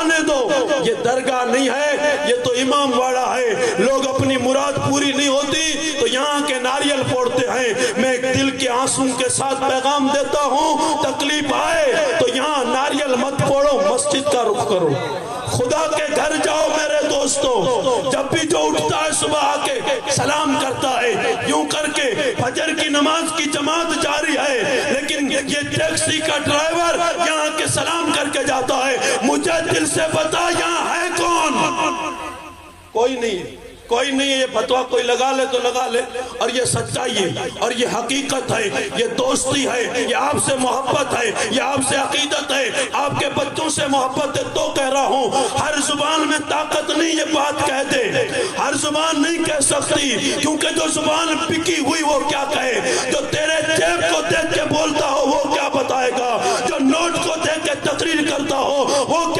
آنے دو، یہ درگاہ نہیں ہے، یہ تو امام واڑا ہے۔ لوگ اپنی مراد پوری نہیں ہوتی تو یہاں کے ناریل پھوڑتے ہیں۔ میں ایک دل کے آنسوں کے ساتھ پیغام دیتا ہوں، تکلیف آئے تو یہاں ناریل مت پھوڑو، مسجد کا رخ کرو، خدا کے گھر جاؤ میرے دوستو۔ جب بھی جو اٹھتا ہے صبح آ کے سلام کرتا ہے، یوں کر کے فجر کی نماز کی جماعت جاری ہے، لیکن یہ ٹیکسی کا ڈرائیور یہاں کے سلام کر کے جاتا ہے۔ مجھے دل سے بتا یہاں ہے کون؟ کوئی نہیں، کوئی نہیں ہے۔ یہ فتویٰ کوئی لگا لے تو لگا لے، اور یہ سچائی ہے، اور یہ حقیقت ہے، یہ دوستی ہے، یہ آپ سے محبت ہے، یہ آپ سے عقیدت ہے، آپ کے بچوں سے محبت ہے۔ تو کہہ رہا ہوں، ہر زبان میں طاقت نہیں یہ بات کہہ دے، ہر زبان نہیں کہہ سکتی، کیونکہ جو زبان پکی ہوئی وہ کیا کہے؟ جو تیرے جیب کو دیکھ کے بولتا ہو وہ کیا بتائے گا؟ جو نوٹ کو دیکھ کے تقریر کرتا ہو وہ کیا